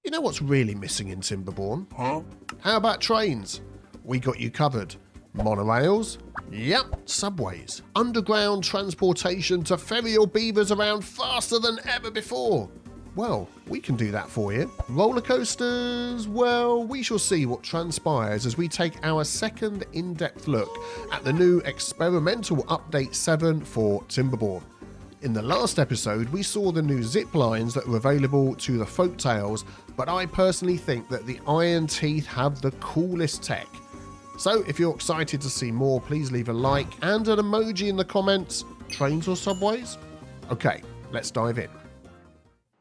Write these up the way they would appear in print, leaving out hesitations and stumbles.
You know what's really missing in Timberborn? Huh? How about trains? We got you covered. Monorails? Yep, subways. Underground transportation to ferry your beavers around faster than ever before. Well, we can do that for you. Roller coasters? Well, we shall see what transpires as we take our second in-depth look at the new experimental update 7 for Timberborn. In the last episode, we saw the new zip lines that were available to the folktales, but I personally think that the Iron Teeth have the coolest tech. So if you're excited to see more, please leave a like and an emoji in the comments. Trains or subways? Okay, let's dive in.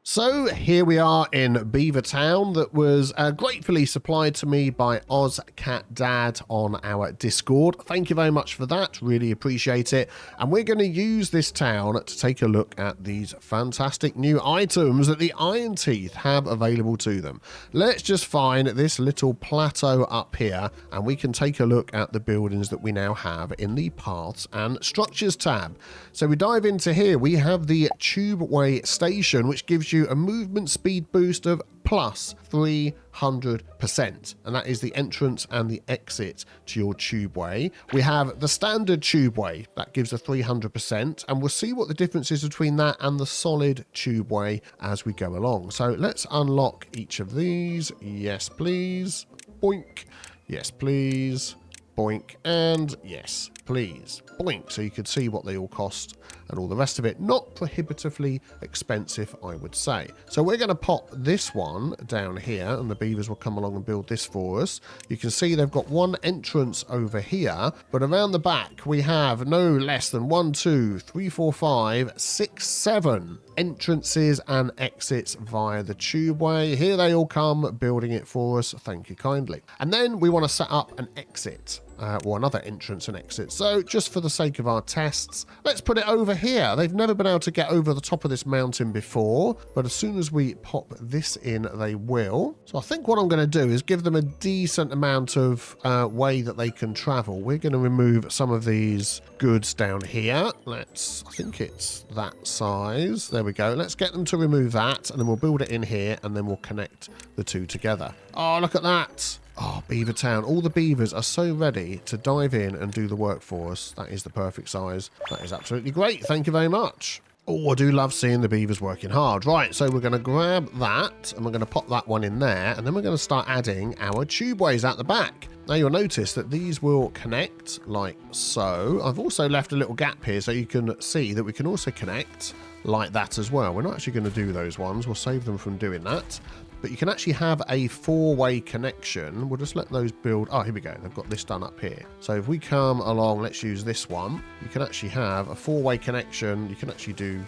So here we are in Beaver Town that was gratefully supplied to me by OzCatDad on our Discord. Thank you very much for that, really appreciate it. And we're going to use this town to take a look at these fantastic new items that the Iron Teeth have available to them. Let's just find this little plateau up here and we can take a look at the buildings that we now have in the Paths and Structures tab. So we dive into here, we have the Tubeway station, which gives you a movement speed boost of plus 300%, and that is the entrance and the exit to your tubeway. We have the standard tubeway that gives a 300%, and we'll see what the difference is between that and the solid tubeway as we go along. So let's unlock each of these. Yes please. Boink. Yes please. Boink. And yes please. Boink. So you can see what they all cost and all the rest of it. Not prohibitively expensive, I would say. So we're going to pop this one down here and the beavers will come along and build this for us. You can see they've got one entrance over here, but around the back we have no less than 1, 2, 3, 4, 5, 6, 7 entrances and exits via the tubeway. Here they all come building it for us. Thank you kindly. And then we want to set up an exit. Or another entrance and exit. So just for the sake of our tests, let's put it over here. They've never been able to get over the top of this mountain before, but as soon as we pop this in, they will. So I think what I'm going to do is give them a decent amount of way that they can travel. We're going to remove some of these goods down here. I think it's that size. There we go. Let's get them to remove that, and then we'll build it in here, and then we'll connect the two together. Oh, look at that. Oh, Beaver Town. All the beavers are so ready to dive in and do the work for us. That is the perfect size. That is absolutely great. Thank you very much. Oh, I do love seeing the beavers working hard. Right, so we're going to grab that and we're going to pop that one in there. And then we're going to start adding our tubeways at the back. Now you'll notice that these will connect like so. I've also left a little gap here so you can see that we can also connect like that as well. We're not actually going to do those ones. We'll save them from doing that. But you can actually have a 4-way connection. We'll just let those build. Oh, here we go. They've got this done up here. So if we come along, let's use this one. You can actually have a 4-way connection. You can actually do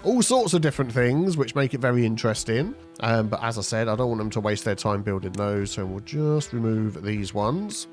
all sorts of different things, which make it very interesting. But as I said, I don't want them to waste their time building those. So we'll just remove these ones.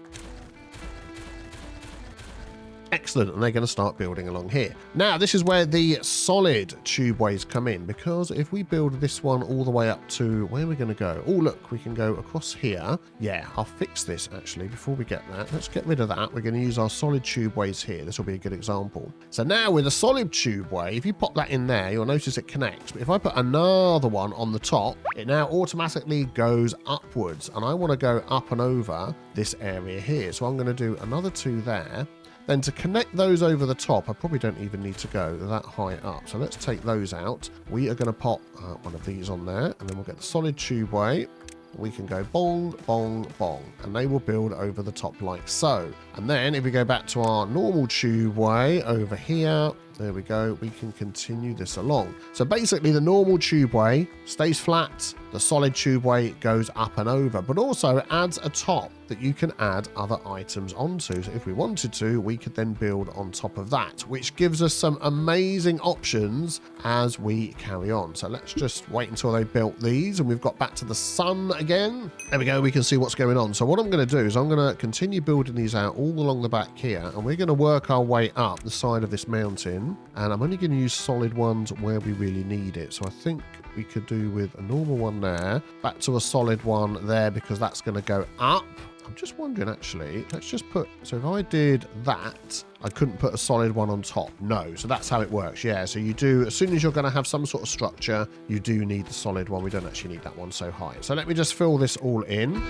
Excellent, and they're going to start building along here. Now, this is where the solid tubeways come in, because if we build this one all the way up to where we're going to go. Oh, look, we can go across here. Yeah, I'll fix this actually before we get that. Let's get rid of that. We're going to use our solid tubeways here. This will be a good example. So now with a solid tubeway, if you pop that in there, you'll notice it connects. But if I put another one on the top, it now automatically goes upwards, and I want to go up and over this area here. So I'm going to do another 2 there. Then to connect those over the top, I probably don't even need to go that high up. So let's take those out. We are going to pop one of these on there, and then we'll get the solid tubeway. We can go bong, bong, bong, and they will build over the top like so. And then if we go back to our normal tubeway over here, there we go, we can continue this along. So basically the normal tubeway stays flat, the solid tubeway goes up and over, but also it adds a top that you can add other items onto. So if we wanted to, we could then build on top of that, which gives us some amazing options as we carry on. So let's just wait until they built these and we've got back to the sun again. There we go, we can see what's going on. So what I'm going to do is I'm going to continue building these out all along the back here, and we're going to work our way up the side of this mountain, and I'm only going to use solid ones where we really need it. So I think we could do with a normal one there, back to a solid one there, because that's going to go up. I'm just wondering, actually, let's just put, so if I did that, I couldn't put a solid one on top. No, so that's how it works. Yeah, so you do, as soon as you're going to have some sort of structure, you do need the solid one. We don't actually need that one so high. So let me just fill this all in.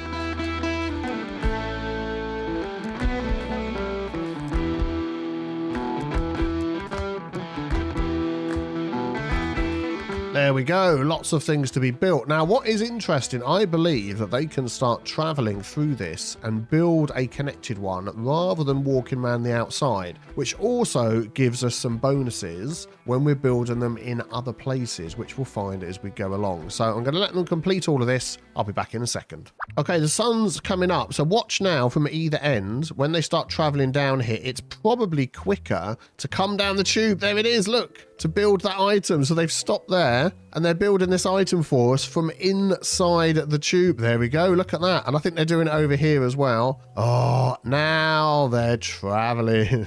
There we go, lots of things to be built. Now, what is interesting, I believe that they can start traveling through this and build a connected one rather than walking around the outside, which also gives us some bonuses when we're building them in other places, which we'll find as we go along. So I'm going to let them complete all of this. I'll be back in a second. Okay, the sun's coming up, so watch now from either end. When they start traveling down here, it's probably quicker to come down the tube. There it is, look, to build that item. So they've stopped there and they're building this item for us from inside the tube. There we go, look at that. And I think they're doing it over here as well. Oh, now they're traveling.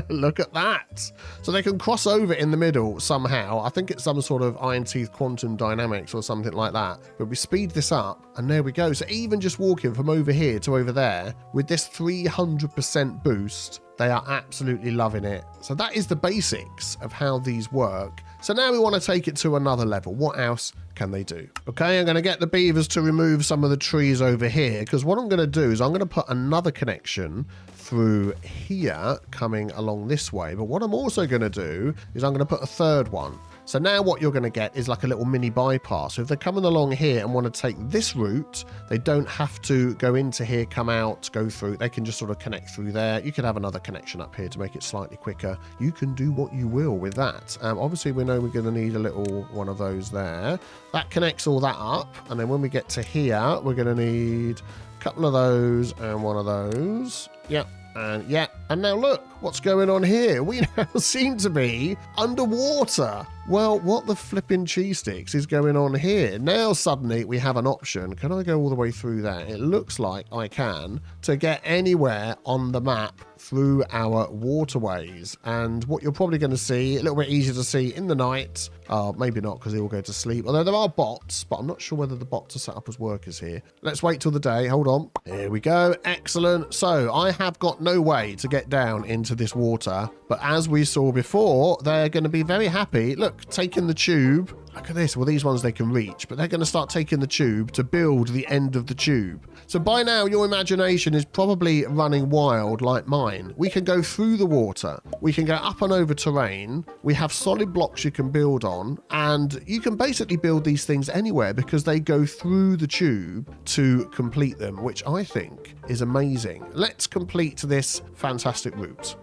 Look at that. So they can cross over in the middle somehow. I think it's some sort of iron teeth quantum dynamics or something like that. But we speed this up and there we go. So even just walking from over here to over there with this 300% boost, they are absolutely loving it. So that is the basics of how these work. So now we want to take it to another level. What else can they do? Okay, I'm going to get the beavers to remove some of the trees over here, because what I'm going to do is I'm going to put another connection through here coming along this way. But what I'm also going to do is I'm going to put a third one. So now what you're going to get is like a little mini bypass. So if they're coming along here and want to take this route, they don't have to go into here, come out, go through. They can just sort of connect through there. You could have another connection up here to make it slightly quicker. You can do what you will with that. Obviously, we know we're going to need a little one of those there. That connects all that up. And then when we get to here, we're going to need a couple of those and one of those. Yep. And yeah, and now look, what's going on here? We now seem to be underwater. Well, what the flipping cheese sticks is going on here? Now suddenly we have an option. Can I go all the way through there? It looks like I can, to get anywhere on the map through our waterways. And what you're probably going to see, a little bit easier to see in the night. Maybe not, because they all go to sleep. Although there are bots, but I'm not sure whether the bots are set up as workers here. Let's wait till the day. Hold on. Here we go. Excellent. So I have got no way to get down into this water. But as we saw before, they're going to be very happy. Look, taking the tube. Look at this. Well, these ones they can reach, but they're going to start taking the tube to build the end of the tube. So by now, your imagination is probably running wild like mine. We can go through the water. We can go up and over terrain. We have solid blocks you can build on, and you can basically build these things anywhere because they go through the tube to complete them, which I think is amazing. Let's complete this fantastic route.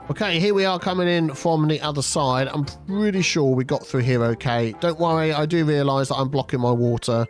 Okay, here we are coming in from the other side. I'm pretty sure we got through here okay. Don't worry, I do realise that I'm blocking my water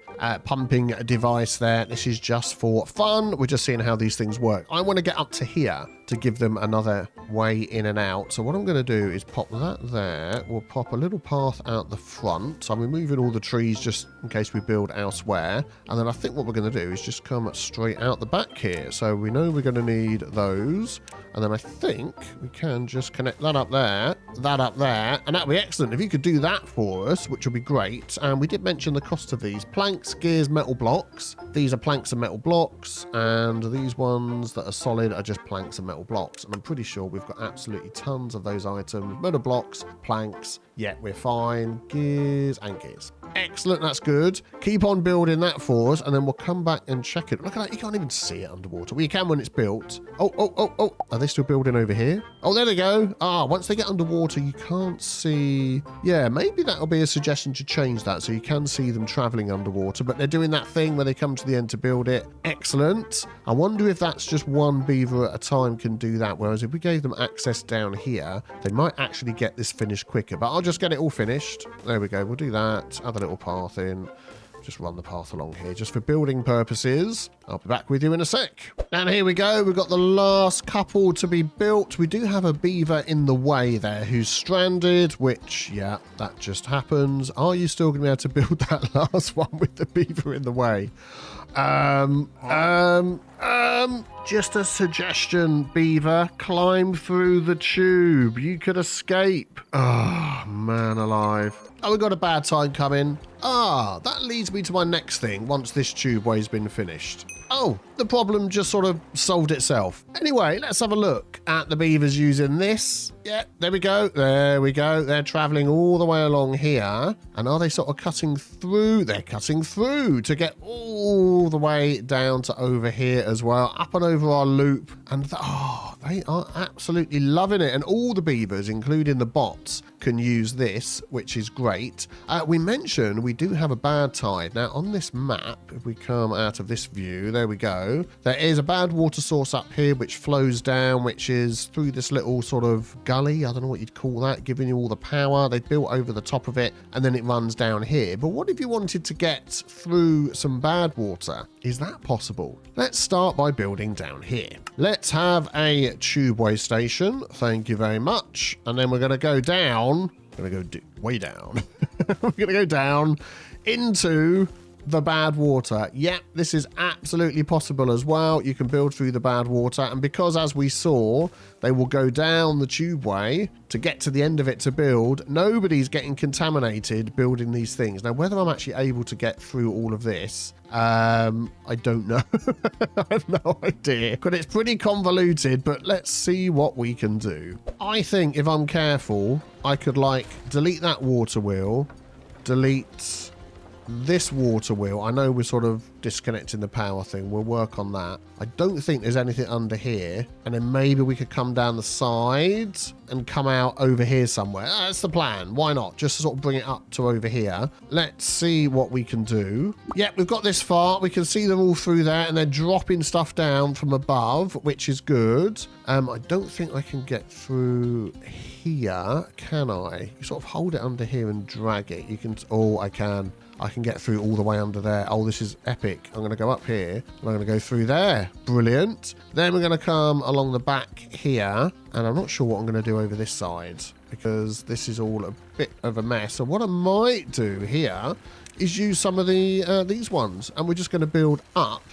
pumping device there. This is just for fun. We're just seeing how these things work. I want to get up to here to give them another way in and out. So what I'm going to do is pop that there. We'll pop a little path out the front. So I'm removing all the trees just in case we build elsewhere. And then I think what we're going to do is just come straight out the back here. So we know we're going to need those. And then I think we can just connect that up there, and that'll be excellent. If you could do that for us, which would be great. And we did mention the cost of these. Planks, gears, metal blocks. These are planks and metal blocks. And these ones that are solid are just planks and metal blocks. And I'm pretty sure we've got absolutely tons of those items. Metal blocks, planks. Yeah, we're fine. Gears and gears. Excellent, that's good. Keep on building that for us, and then we'll come back and check it. Look at that, you can't even see it underwater. Well, you can when it's built. Oh. Are they still building over here? Oh, there they go. Once they get underwater, you can't see. Yeah, maybe that'll be a suggestion to change that so you can see them traveling underwater, but they're doing that thing where they come to the end to build it. Excellent. I wonder if that's just one beaver at a time can do that, whereas if we gave them access down here, they might actually get this finished quicker, but I'll just get it all finished. There we go. We'll do that. Add a little path in. Just run the path along here just for building purposes. I'll be back with you in a sec. And here we go. We've got the last couple to be built. We do have a beaver in the way there who's stranded, which, yeah, that just happens. Are you still going to be able to build that last one with the beaver in the way? Just a suggestion, Beaver. Climb through the tube. You could escape. Oh, man alive. Oh, we got a bad time coming. That leads me to my next thing once this tubeway's been finished. Oh, the problem just sort of solved itself. Anyway, let's have a look at the beavers using this. Yeah, there we go. There we go. They're traveling all the way along here. And are they sort of cutting through? They're cutting through to get all the way down to over here as well, up and over our loop. And they are absolutely loving it. And all the beavers, including the bots, can use this, which is great. We mentioned we do have a bad tide. Now, on this map, if we come out of this view, there we go. There is a bad water source up here, which flows down, which is through this little sort of gully. I don't know what you'd call that, giving you all the power. They built over the top of it, and then it runs down here. But what if you wanted to get through some bad water? Is that possible? Let's start by building down here. Let's have a tubeway station. Thank you very much. And then we're going to go down. We're going to go way down. We're going to go down into the bad water. Yep, this is absolutely possible as well. You can build through the bad water, and because, as we saw, they will go down the tubeway to get to the end of it to build, nobody's getting contaminated building these things. Now, whether I'm actually able to get through all of this, I don't know. I have no idea. But it's pretty convoluted, but let's see what we can do. I think if I'm careful, I could delete that water wheel, delete this water wheel. I know we're sort of disconnecting the power thing. We'll work on that. I don't think there's anything under here. And then maybe we could come down the side and come out over here somewhere. That's the plan. Why not? Just to sort of bring it up to over here. Let's see what we can do. Yep, we've got this far. We can see them all through there, and they're dropping stuff down from above, which is good. I don't think I can get through here, can I? You sort of hold it under here and drag it. You can... Oh, I can. I can get through all the way under there. Oh, this is epic. I'm going to go up here, and I'm going to go through there. Brilliant. Then we're going to come along the back here, and I'm not sure what I'm going to do over this side, because this is all a bit of a mess. So what I might do here is use some of these ones, and we're just going to build up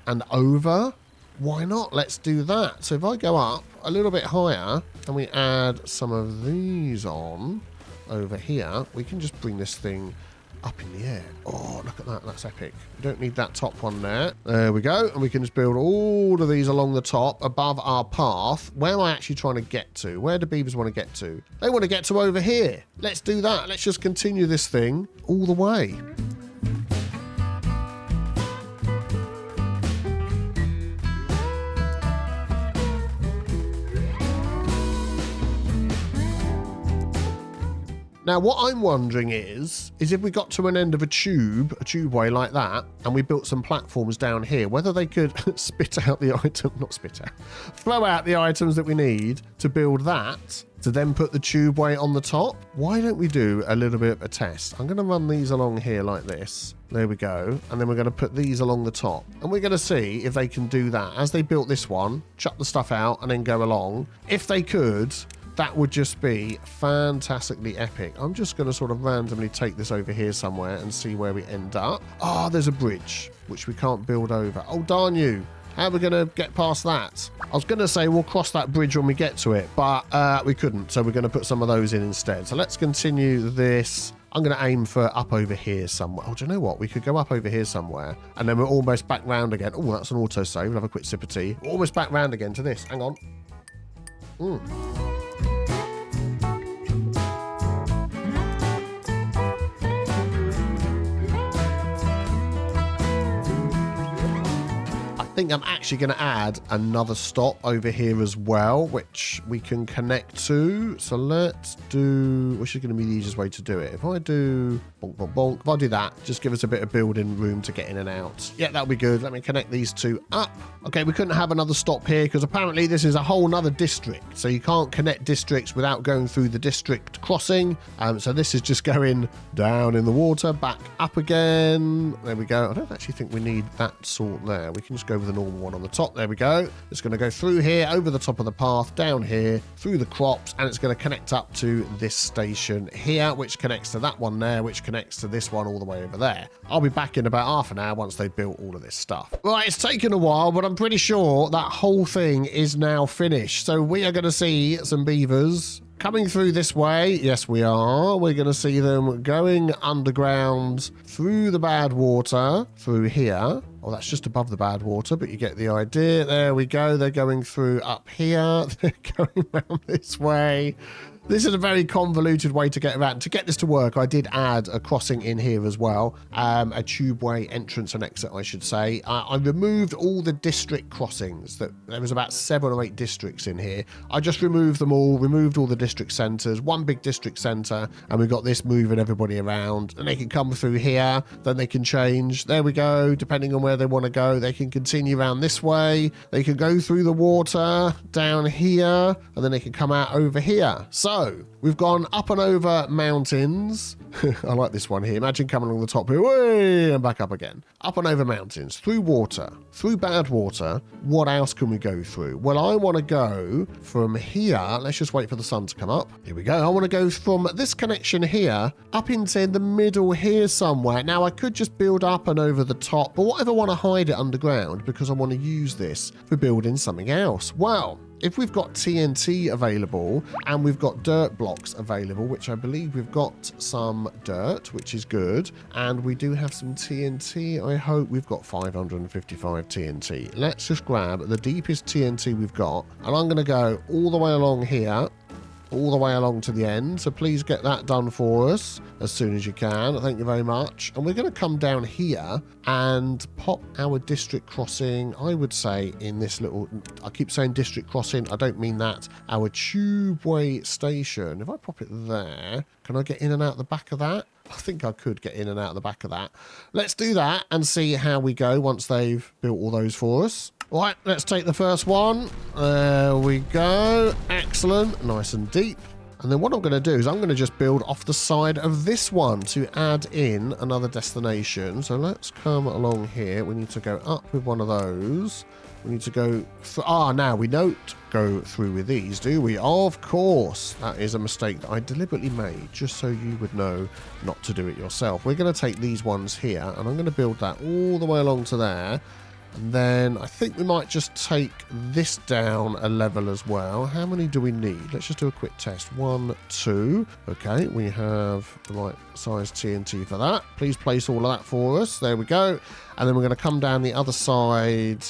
and over. Why not? Let's do that. So if I go up a little bit higher, and we add some of these on over here, we can just bring this thing up in the air. Oh, look at that. That's epic. We don't need that top one there. There we go. And we can just build all of these along the top above our path. Where am I actually trying to get to? Where do beavers want to get to? They want to get to over here. Let's do that. Let's just continue this thing all the way. Now, what I'm wondering is if we got to an end of a tubeway like that, and we built some platforms down here, whether they could throw out the items that we need to build that, to then put the tubeway on the top. Why don't we do a little bit of a test? I'm going to run these along here like this. There we go. And then we're going to put these along the top. And we're going to see if they can do that. As they built this one, chuck the stuff out and then go along. If they could... that would just be fantastically epic. I'm just going to sort of randomly take this over here somewhere and see where we end up. Oh, there's a bridge, which we can't build over. Oh, darn you. How are we going to get past that? I was going to say we'll cross that bridge when we get to it, but we couldn't. So we're going to put some of those in instead. So let's continue this. I'm going to aim for up over here somewhere. Oh, do you know what? We could go up over here somewhere, and then we're almost back round again. Oh, that's an autosave. We'll have a quick sip of tea. We're almost back round again to this. Hang on. I think I'm actually going to add another stop over here as well, which we can connect to. So let's do, which is going to be the easiest way to do it. If I do bonk, bonk, bonk, if I do that, just give us a bit of building room to get in and out. Yeah, that'll be good. Let me connect these two up. Okay, we couldn't have another stop here because apparently this is a whole nother district. So you can't connect districts without going through the district crossing. So this is just going down in the water, back up again. There we go. I don't actually think we need that sort there. We can just go with the normal one on the top. There we go. It's going to go through here, over the top of the path, down here, through the crops, and it's going to connect up to this station here, which connects to that one there, which connects to this one all the way over there. I'll be back in about half an hour once they've built all of this stuff. Right, it's taken a while, but I'm pretty sure that whole thing is now finished. So we are going to see some beavers coming through this way. Yes, we are. We're going to see them going underground through the bad water, through here. Oh, that's just above the bad water, but you get the idea. There we go. They're going through up here. They're going around this way. This is a very convoluted way to get around. To get this to work, I did add a crossing in here as well. A tubeway entrance and exit, I should say. I removed all the district crossings. There was about 7 or 8 districts in here. I just removed them all, removed all the district centres, one big district centre, and we've got this moving everybody around. And they can come through here, then they can change. There we go. Depending on where they want to go, they can continue around this way. They can go through the water down here, and then they can come out over here. So we've gone up and over mountains. I like this one here. Imagine coming along the top here, way, and back up again. Up and over mountains, through water, through bad water. What else can we go through? Well, I want to go from here. Let's just wait for the sun to come up. Here we go. I want to go from this connection here up into the middle here somewhere. Now, I could just build up and over the top, but what if I want to hide it underground because I want to use this for building something else? Well, if we've got TNT available and we've got dirt blocks available, which I believe we've got some dirt, which is good, and we do have some TNT, I hope we've got 555 TNT. Let's just grab the deepest TNT we've got, and I'm going to go all the way along here, all the way along to the end. So please get that done for us as soon as you can. Thank you very much. And we're going to come down here and pop our district crossing, I would say, in this little, I keep saying district crossing, I don't mean that, our Tubeway station. If I pop it there, can I get in and out the back of that? I think I could get in and out the back of that. Let's do that and see how we go once they've built all those for us. Right, let's take the first one. There we go. Excellent. Nice and deep. And then what I'm going to do is I'm going to just build off the side of this one to add in another destination. So let's come along here. We need to go up with one of those. We need to go... now we don't go through with these, do we? Of course. That is a mistake that I deliberately made, just so you would know not to do it yourself. We're going to take these ones here, and I'm going to build that all the way along to there. And then I think we might just take this down a level as well. How many do we need? Let's just do a quick test. 1, 2. Okay, we have the right size TNT for that. Please place all of that for us. There we go. And then we're going to come down the other side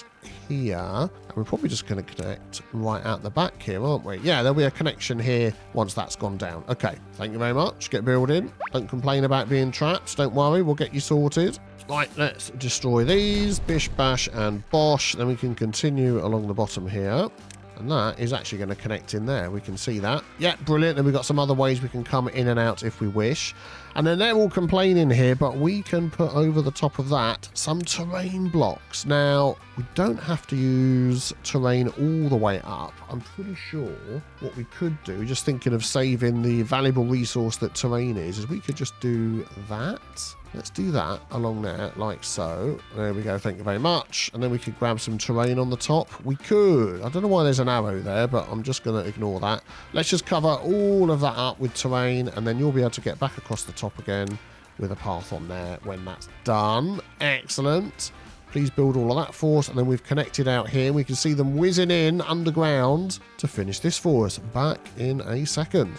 here. And we're probably just going to connect right out the back here, aren't we? Yeah, there'll be a connection here once that's gone down. Okay, thank you very much. Get building. Don't complain about being trapped. Don't worry, we'll get you sorted. Right, let's destroy these. Bish, bash, and bosh. Then we can continue along the bottom here. And that is actually going to connect in there. We can see that. Yeah, brilliant. And we've got some other ways we can come in and out if we wish. And then they're all complaining here, but we can put over the top of that some terrain blocks. Now, we don't have to use terrain all the way up. I'm pretty sure what we could do, just thinking of saving the valuable resource that terrain is we could just do that. Let's do that along there, like so. There we go, thank you very much. And then we could grab some terrain on the top. We could. I don't know why there's an arrow there, but I'm just going to ignore that. Let's just cover all of that up with terrain, and then you'll be able to get back across the top again with a path on there when that's done. Excellent. Please build all of that for us, and then we've connected out here. We can see them whizzing in underground to finish this for us. Back in a second.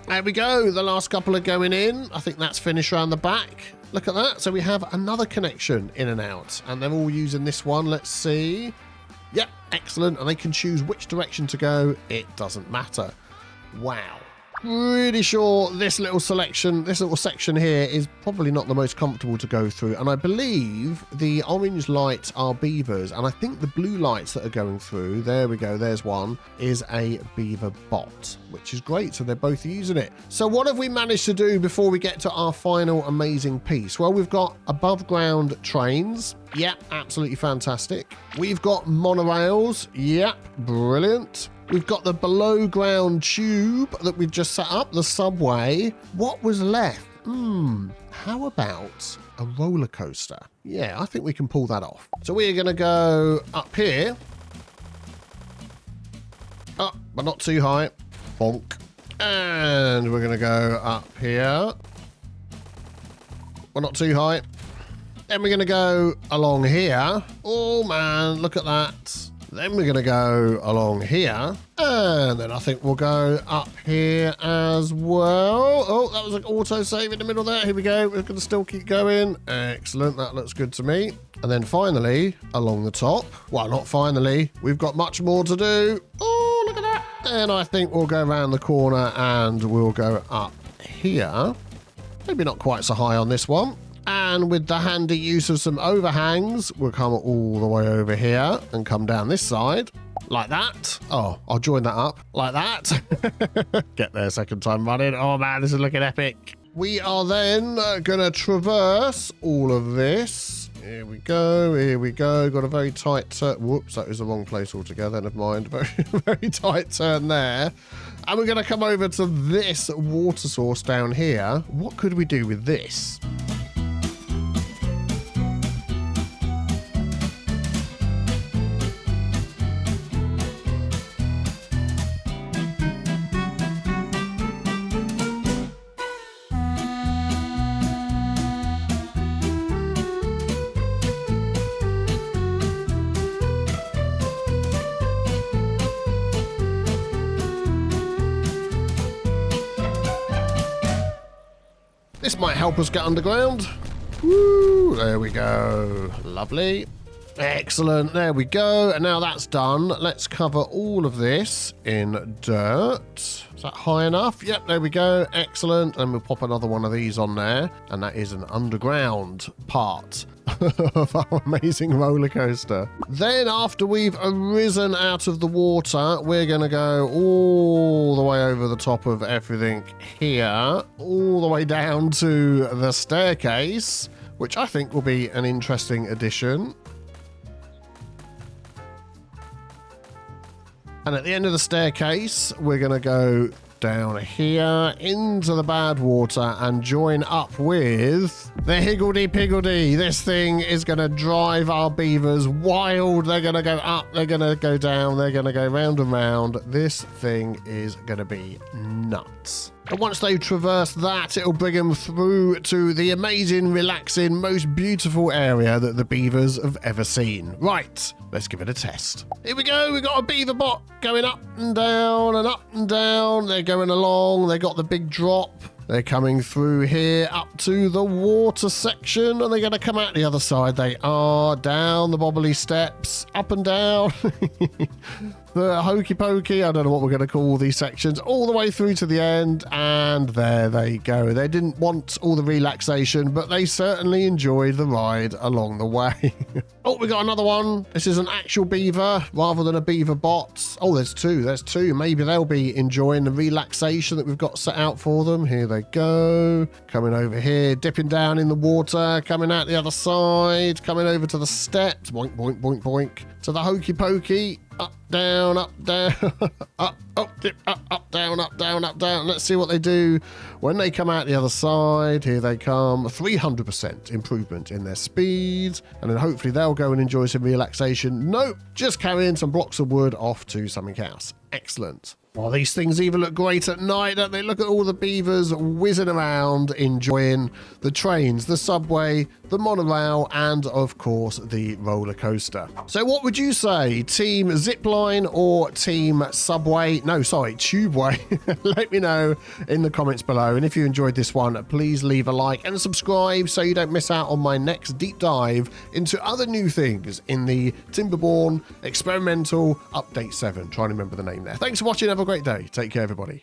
There we go. The last couple are going in. I think that's finished around the back. Look at that. So we have another connection in and out, and they're all using this one. Let's see. Yep, excellent. And they can choose which direction to go. It doesn't matter. Wow. Pretty sure this little section here is probably not the most comfortable to go through. And I believe the orange lights are beavers. And I think the blue lights that are going through, there we go, there's one, is a beaver bot. which is great. So they're both using it. So what have we managed to do before we get to our final amazing piece? Well, we've got above ground trains. Yep, absolutely fantastic. We've got monorails. Yep, brilliant. We've got the below ground tube that we've just set up, the subway. What was left? How about a roller coaster? Yeah, I think we can pull that off. So we're going to go up here. Up, but not too high. Bonk. And we're going to go up here. But not too high. Then we're going to go along here. Oh, man, look at that. Then we're going to go along here. And then I think we'll go up here as well. Oh, that was an autosave in the middle there. Here we go. We're going to still keep going. Excellent. That looks good to me. And then finally, along the top. Well, not finally. We've got much more to do. Oh, look at that. And I think we'll go around the corner and we'll go up here. Maybe not quite so high on this one. And with the handy use of some overhangs, we'll come all the way over here and come down this side. Like that. Oh, I'll join that up. Like that. Get there second time running. Oh man, this is looking epic. We are then going to traverse all of this. Here we go. Here we go. Got a very tight turn. Whoops, that was the wrong place altogether. Never mind. Very tight turn there. And we're going to come over to this water source down here. What could we do with this? This might help us get underground. Woo, there we go. Lovely. Excellent. There we go. And now that's done, let's cover all of this in dirt. Is that high enough? Yep, there we go. Excellent. And we'll pop another one of these on there. And that is an underground part of our amazing roller coaster. Then after we've arisen out of the water, we're going to go all the way over the top of everything here, all the way down to the staircase, which I think will be an interesting addition. And at the end of the staircase, we're going to go down here into the bad water and join up with the higgledy-piggledy. This thing is going to drive our beavers wild. They're going to go up, they're going to go down, they're going to go round and round. This thing is going to be nuts. And once they've traversed that, it'll bring them through to the amazing, relaxing, most beautiful area that the beavers have ever seen. Right, let's give it a test. Here we go. We've got a beaver bot going up and down and up and down. They're going along. They got the big drop. They're coming through here up to the water section. Are they going to come out the other side? They are. Down the bobbly steps, up and down. The hokey pokey, I don't know what we're going to call these sections, all the way through to the end, and there they go. They didn't want all the relaxation, but they certainly enjoyed the ride along the way. Oh, we got another one. This is an actual beaver rather than a beaver bot. Oh, there's two. Maybe they'll be enjoying the relaxation that we've got set out for them. Here they go. Coming over here, dipping down in the water, coming out the other side, coming over to the steps. Boink, boink, boink, boink. To the hokey pokey. Up, down, up, dip, up, down, up, down, up, down. Let's see what they do when they come out the other side. Here they come. 300% improvement in their speed. And then hopefully they'll go and enjoy some relaxation. Nope, just carrying some blocks of wood off to something else. Excellent. Well, these things even look great at night, don't they? Look at all the beavers whizzing around, enjoying the trains, the subway, the monorail, and of course, the roller coaster. So what would you say? Team Zipline or Team Subway? No, sorry, Tubeway. Let me know in the comments below. And if you enjoyed this one, please leave a like and subscribe so you don't miss out on my next deep dive into other new things in the Timberborn Experimental Update 7. Try and remember the name there. Thanks for watching. Have a great day. Take care, everybody.